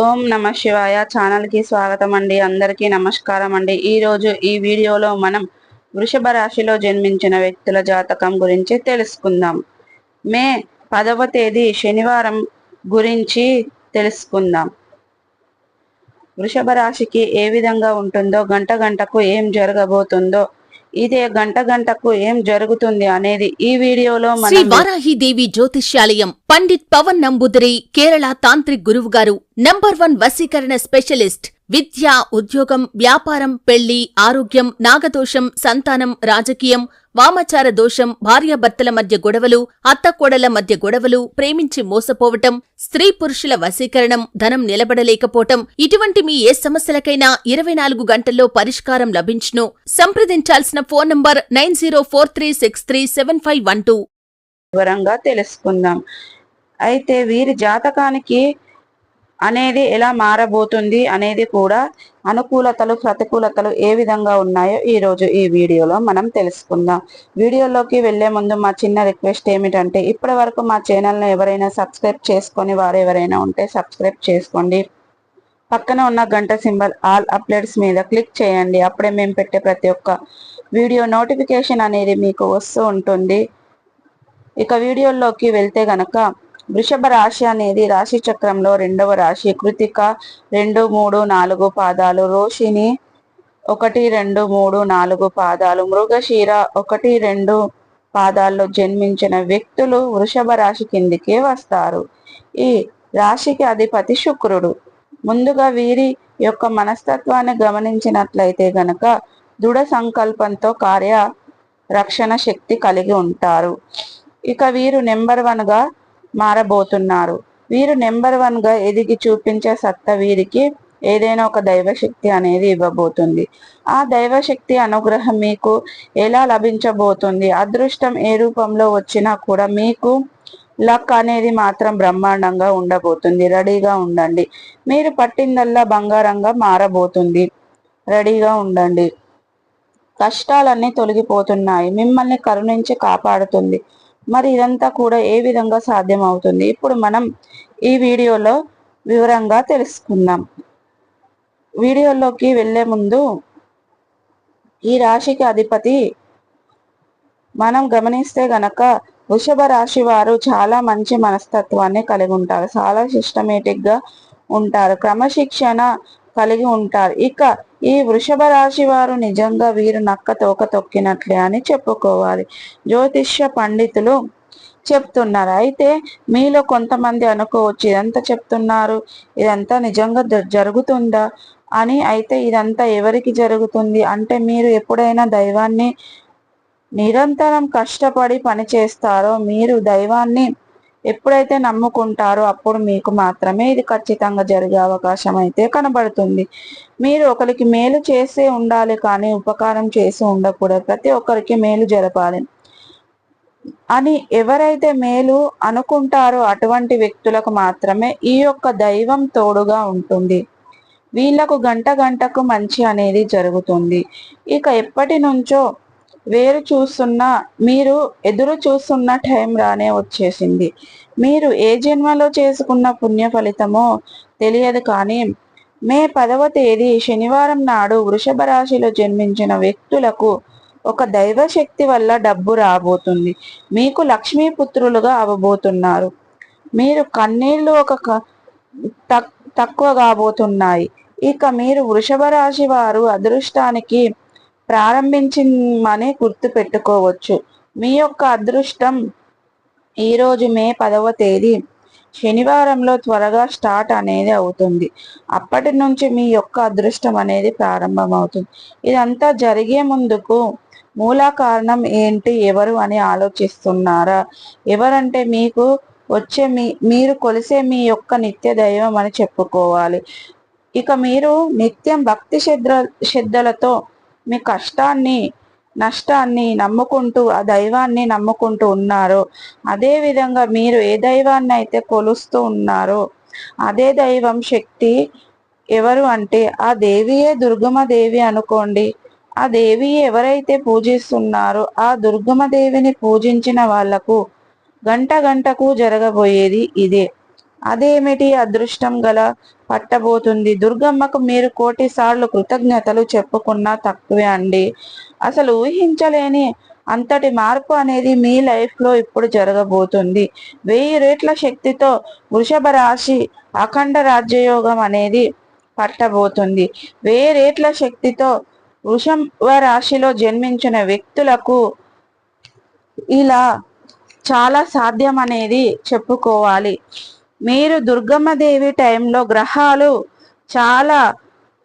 ఓం నమ శివాయ ఛానల్ కి స్వాగతం అండి. అందరికీ నమస్కారం అండి. ఈ రోజు ఈ వీడియోలో మనం వృషభ రాశిలో జన్మించిన వ్యక్తుల జాతకం గురించి తెలుసుకుందాం. మే 10వ తేదీ శనివారం గురించి తెలుసుకుందాం. వృషభ రాశికి ఏ విధంగా ఉంటుందో, గంట గంటకు ఏం జరగబోతుందో, ఇదే గంట గంటకు ఏం జరుగుతుంది అనేది ఈ వీడియోలో శ్రీ వారాహిదేవి జ్యోతిష్యాలయం పండిత్ పవన్ నంబూదిరి కేరళ తాంత్రిక్ గురువు గారు నంబర్ 1 వశీకరణ స్పెషలిస్ట్. విద్య, ఉద్యోగం, వ్యాపారం, పెళ్లి, ఆరోగ్యం, నాగదోషం, సంతానం, రాజకీయం, వామాచార దోషం, భార్యాభర్తల మధ్య గొడవలు, అత్తకోడల మధ్య గొడవలు, ప్రేమించి మోసపోవటం, స్త్రీ పురుషుల వశీకరణం, ధనం నిలబడలేకపోవటం, ఇటువంటి మీ ఏ సమస్యలకైనా 24 గంటల్లో పరిష్కారం లభించును. సంప్రదించాల్సిన ఫోన్ నంబర్ 9043637512. వివరంగా తెలుసుకుందాం. అయితే వీరి జాతకానికి అనేది ఎలా మారబోతుంది అనేది కూడా, అనుకూలతలు ప్రతికూలతలు ఏ విధంగా ఉన్నాయో ఈ రోజు ఈ వీడియోలో మనం తెలుసుకుందాం. వీడియోలోకి వెళ్లే ముందు మా చిన్న రిక్వెస్ట్ ఏమిటంటే, ఇప్పటి వరకు మా ఛానల్ని ఎవరైనా సబ్స్క్రైబ్ చేసుకొని వారు ఎవరైనా ఉంటే సబ్స్క్రైబ్ చేసుకోండి. పక్కన ఉన్న గంట సింబల్ ఆల్ అప్డేట్స్ మీద క్లిక్ చేయండి. అప్పుడే మేము పెట్టే ప్రతి ఒక్క వీడియో నోటిఫికేషన్ అనేది మీకు వస్తూ ఉంటుంది. ఇక వీడియోలోకి వెళ్తే గనక, వృషభ రాశి అనేది రాశి చక్రంలో 2వ రాశి. కృతిక 2, 3, 4 పాదాలు, రోషిని 1, 2, 3, 4 పాదాలు, మృగశీర 1, 2 పాదాల్లో జన్మించిన వ్యక్తులు వృషభ రాశి కిందికే వస్తారు. ఈ రాశికి అధిపతి శుక్రుడు. ముందుగా వీరి యొక్క మనస్తత్వాన్ని గమనించినట్లయితే గనక, దృఢ సంకల్పంతో కార్య రక్షణ శక్తి కలిగి ఉంటారు. ఇక వీరు నెంబర్ 1గా మారబోతున్నారు. వీరు నెంబర్ 1గా ఎదిగి చూపించే సత్తా వీరికి ఏదైనా ఒక దైవశక్తి అనేది ఇవ్వబోతుంది. ఆ దైవశక్తి అనుగ్రహం మీకు ఎలా లభించబోతుంది, అదృష్టం ఏ రూపంలో వచ్చినా కూడా మీకు లక్ అనేది మాత్రం బ్రహ్మాండంగా ఉండబోతుంది. రెడీగా ఉండండి. మీరు పట్టిందల్లా బంగారంగా మారబోతుంది. రెడీగా ఉండండి. కష్టాలన్నీ తొలగిపోతున్నాయి. మిమ్మల్ని కరుణించి కాపాడుతుంది. మరి ఇదంతా కూడా ఏ విధంగా సాధ్యమవుతుంది, ఇప్పుడు మనం ఈ వీడియోలో వివరంగా తెలుసుకుందాం. వీడియోలోకి వెళ్లే ముందు, ఈ రాశికి అధిపతి మనం గమనిస్తే గనక, వృషభ రాశి వారు చాలా మంచి మనస్తత్వాన్ని కలిగి ఉంటారు. చాలా సిస్టమేటిక్ గా ఉంటారు. క్రమశిక్షణ కలిగి ఉంటారు. ఇక ఈ వృషభ రాశి వారు నిజంగా వీరు నక్క తోక తొక్కినట్లే అని చెప్పుకోవాలి. జ్యోతిష్య పండితులు చెప్తున్నారు. అయితే మీలో కొంతమంది అనుకోవచ్చు, ఇదంతా చెప్తున్నారు, ఇదంతా నిజంగా జరుగుతుందా అని. అయితే ఇదంతా ఎవరికి జరుగుతుంది అంటే, మీరు ఎప్పుడైనా దైవాన్ని నిరంతరం కష్టపడి పని చేస్తారో, మీరు దైవాన్ని ఎప్పుడైతే నమ్ముకుంటారో అప్పుడు మీకు మాత్రమే ఇది ఖచ్చితంగా జరిగే అవకాశం అయితే కనబడుతుంది. మీరు ఒకరికి మేలు చేసే ఉండాలి, కానీ ఉపకారం చేసి ఉండకూడదు. ప్రతి ఒక్కరికి మేలు జరపాలి అని ఎవరైతే మేలు అనుకుంటారో అటువంటి వ్యక్తులకు మాత్రమే ఈ యొక్క దైవం తోడుగా ఉంటుంది. వీళ్లకు గంట గంటకు మంచి అనేది జరుగుతుంది. ఇక ఎప్పటి నుంచో మీరు ఎదురు చూస్తున్న టైం రానే వచ్చేసింది. మీరు ఏ జన్మలో చేసుకున్న పుణ్య ఫలితమో తెలియదు, కానీ మే 10వ తేదీ శనివారం నాడు వృషభ రాశిలో జన్మించిన వ్యక్తులకు ఒక దైవశక్తి వల్ల డబ్బు రాబోతుంది. మీకు లక్ష్మీపుత్రులుగా అవ్వబోతున్నారు. మీరు కన్నీళ్లు తక్కువ కాబోతున్నాయి. ఇక మీరు వృషభ రాశి వారు అదృష్టానికి ప్రారంభించమని గుర్తు పెట్టుకోవచ్చు. మీ యొక్క అదృష్టం ఈరోజు మే 10వ తేదీ శనివారంలో త్వరగా స్టార్ట్ అనేది అవుతుంది. అప్పటి నుంచి మీ యొక్క అదృష్టం అనేది ప్రారంభమవుతుంది. ఇదంతా జరిగే ముందుకు మూల కారణం ఏంటి, ఎవరు అని ఆలోచిస్తున్నారా? ఎవరంటే, మీకు వచ్చే మీరు కొలిసే మీ యొక్క నిత్య దైవం అని చెప్పుకోవాలి. ఇక మీరు నిత్యం భక్తి శ్రద్ధలతో మీ కష్టాన్ని నష్టాన్ని నమ్ముకుంటూ ఆ దైవాన్ని నమ్ముకుంటూ ఉన్నారో, అదే విధంగా మీరు ఏ దైవాన్ని అయితే కొలుస్తూ ఉన్నారో అదే దైవం శక్తి ఎవరు అంటే ఆ దేవియే దుర్గమ్మ దేవి అనుకోండి. ఆ దేవి ఎవరైతే పూజిస్తున్నారో ఆ దుర్గమ్మ దేవిని పూజించిన వాళ్లకు గంట గంటకు జరగబోయేది ఇదే. అదేమిటి అదృష్టం గల పట్టబోతుంది. దుర్గమ్మకు మీరు 1,000,000 సార్లు కృతజ్ఞతలు చెప్పుకున్నా తక్కువే అండి. అసలు ఊహించలేని అంతటి మార్పు అనేది మీ లైఫ్ లో ఇప్పుడు జరగబోతుంది. 1000 రెట్ల శక్తితో వృషభ రాశి అఖండ రాజ్యయోగం అనేది పట్టబోతుంది. 1000 రెట్ల శక్తితో వృషభ రాశిలో జన్మించిన వ్యక్తులకు ఇలా చాలా సాధ్యం అనేది చెప్పుకోవాలి. మీరు దుర్గమ్మ దేవి టైంలో గ్రహాలు చాలా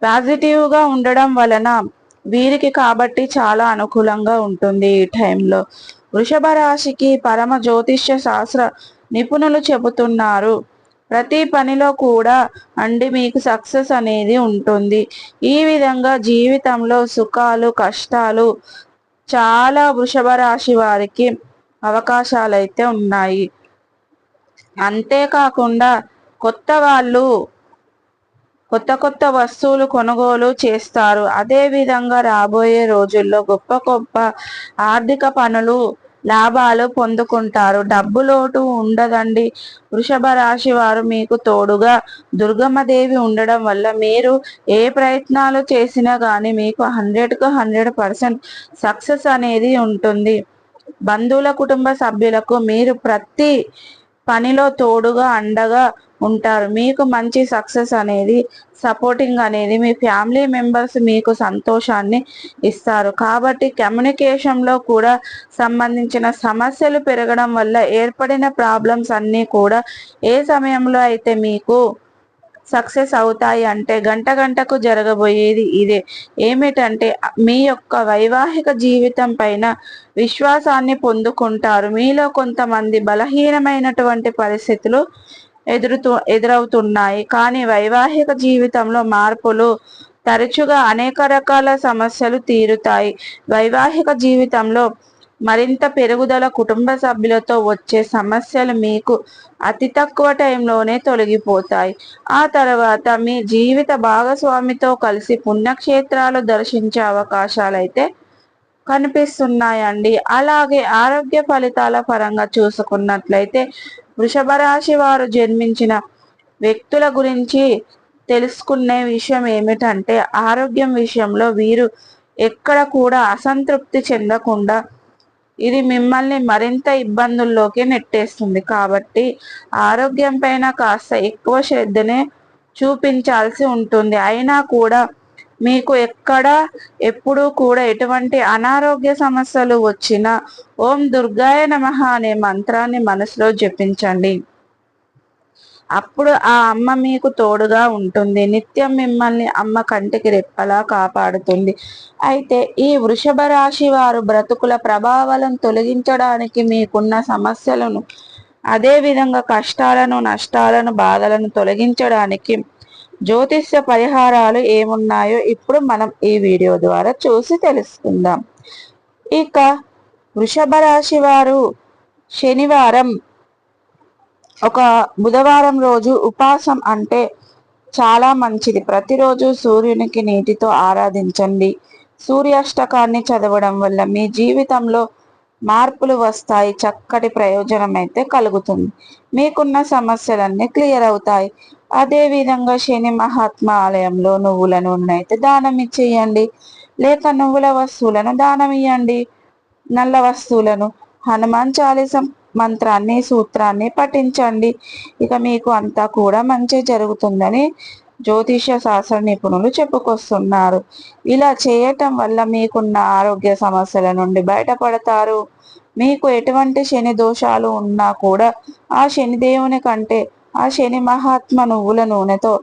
పాజిటివ్గా ఉండడం వలన వీరికి కాబట్టి చాలా అనుకూలంగా ఉంటుంది. ఈ టైంలో వృషభ రాశికి పరమ జ్యోతిష్య శాస్త్ర నిపుణులు చెబుతున్నారు, ప్రతి పనిలో కూడా మీకు సక్సెస్ అనేది ఉంటుంది. ఈ విధంగా జీవితంలో సుఖాలు కష్టాలు చాలా వృషభ రాశి వారికి అవకాశాలు అయితే ఉన్నాయి. అంతేకాకుండా కొత్త వస్తువులు కొనుగోలు చేస్తారు. అదే విధంగా రాబోయే రోజుల్లో గొప్ప గొప్ప ఆర్థిక పనులు లాభాలు పొందుకుంటారు. డబ్బు లోటు ఉండదండి. వృషభ రాశి వారు మీకు తోడుగా దుర్గమ్మదేవి ఉండడం వల్ల మీరు ఏ ప్రయత్నాలు చేసినా కానీ మీకు 100కు 100% సక్సెస్ అనేది ఉంటుంది. బంధువుల కుటుంబ సభ్యులకు మీరు ప్రతి పనిలో తోడుగా అండగా ఉంటారు. మీకు మంచి సక్సెస్ అనేది సపోర్టింగ్ అనేది మీ ఫ్యామిలీ మెంబర్స్ మీకు సంతోషాన్ని ఇస్తారు. కాబట్టి కమ్యూనికేషన్లో కూడా సంబంధించిన సమస్యలు పెరగడం వల్ల ఏర్పడిన ప్రాబ్లమ్స్ అన్నీ కూడా ఏ సమయంలో అయితే మీకు సక్సెస్ అవుతాయి అంటే గంటకు జరగబోయేది ఇదే. ఏమిటంటే మీ యొక్క వైవాహిక జీవితం పైన విశ్వాసాన్ని పొందుకుంటారు. మీలో కొంతమంది బలహీనమైనటువంటి పరిస్థితులు ఎదురవుతున్నాయి, కానీ వైవాహిక జీవితంలో మార్పులు తరచుగా అనేక రకాల సమస్యలు తీరుతాయి. వైవాహిక జీవితంలో మరింత పెరుగుదల, కుటుంబ సభ్యులతో వచ్చే సమస్యలు మీకు అతి తక్కువ టైంలోనే తొలగిపోతాయి. ఆ తర్వాత మీ జీవిత భాగస్వామితో కలిసి పుణ్యక్షేత్రాలు దర్శించే అవకాశాలు అయితే కనిపిస్తున్నాయండి. అలాగే ఆరోగ్య ఫలితాల పరంగా చూసుకున్నట్లయితే వృషభ రాశి వారు జన్మించిన వ్యక్తుల గురించి తెలుసుకునే విషయం ఏమిటంటే ఆరోగ్యం విషయంలో వీరు ఎక్కడ కూడా అసంతృప్తి చెందకుండా ఇది మిమ్మల్ని మరింత ఇబ్బందుల్లోకి నెట్టేస్తుంది. కాబట్టి ఆరోగ్యం పైన కాస్త ఎక్కువ శ్రద్ధనే చూపించాల్సి ఉంటుంది. అయినా కూడా మీకు ఎప్పుడూ కూడా ఎటువంటి అనారోగ్య సమస్యలు వచ్చినా ఓం దుర్గాయ నమః అనే మంత్రాన్ని మనసులో జపించండి. అప్పుడు ఆ అమ్మ మీకు తోడుగా ఉంటుంది. నిత్యం మిమ్మల్ని అమ్మ కంటికి రెప్పలా కాపాడుతుంది. అయితే ఈ వృషభ రాశి వారు బ్రతుకుల ప్రభావాలను తొలగించడానికి మీకున్న సమస్యలను, అదే విధంగా కష్టాలను, నష్టాలను, బాధలను తొలగించడానికి జ్యోతిష్య పరిహారాలు ఏమున్నాయో ఇప్పుడు మనం ఈ వీడియో ద్వారా చూసి తెలుసుకుందాం. ఇక వృషభ రాశి వారు శనివారం బుధవారం రోజు ఉపాసం అంటే చాలా మంచిది. ప్రతిరోజు సూర్యునికి నీటితో ఆరాధించండి. సూర్యాష్టకాన్ని చదవడం వల్ల మీ జీవితంలో మార్పులు వస్తాయి. చక్కటి ప్రయోజనం అయితే కలుగుతుంది. మీకున్న సమస్యలన్నీ క్లియర్ అవుతాయి. అదే విధంగా శని మహాత్మ ఆలయంలో నువ్వుల నూనె అయితే దానం ఇచ్చేయండి, లేక నువ్వుల వస్తువులను దానం ఇవ్వండి. నల్ల వస్తువులను, హనుమాన్ చాలీస మంత్రాన్ని, సూత్రాన్ని పఠించండి. ఇక మీకు అంతా కూడా మంచి జరుగుతుందని జ్యోతిష శాస్త్ర నిపుణులు చెప్పుకొస్తున్నారు. ఇలా చేయటం వల్ల మీకున్న ఆరోగ్య సమస్యల నుండి బయటపడతారు. మీకు ఎటువంటి శని దోషాలు ఉన్నా కూడా ఆ శనిదేవుని కంటే ఆ శని మహాత్మ నువ్వుల నూనెతో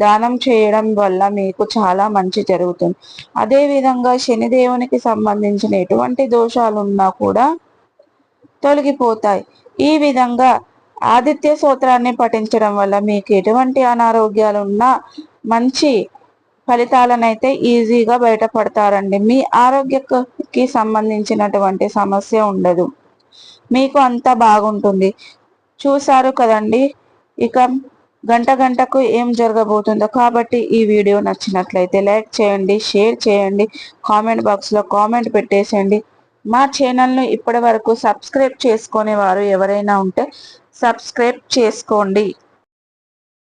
దానం చేయడం వల్ల మీకు చాలా మంచి జరుగుతుంది. అదే విధంగా శనిదేవునికి సంబంధించిన ఎటువంటి దోషాలు ఉన్నా కూడా తొలగిపోతాయి. ఈ విధంగా ఆదిత్య స్తోత్రాన్ని పఠించడం వల్ల మీకు ఎటువంటి అనారోగ్యాలు ఉన్నా మంచి ఫలితాలనైతే ఈజీగా బయటపడతారండి. మీ ఆరోగ్యకి సంబంధించినటువంటి సమస్య ఉండదు. మీకు అంతా బాగుంటుంది. చూసారు కదండి. ఇక గంటకు ఏం జరగబోతుందో. కాబట్టి ఈ వీడియో నచ్చినట్లయితే లైక్ చేయండి, షేర్ చేయండి, కామెంట్ బాక్స్లో కామెంట్ పెట్టేసేయండి. మా ఛానల్ను ఇప్పటి వరకు సబ్స్క్రైబ్ చేసుకునే వారు ఎవరైనా ఉంటే సబ్స్క్రైబ్ చేసుకోండి.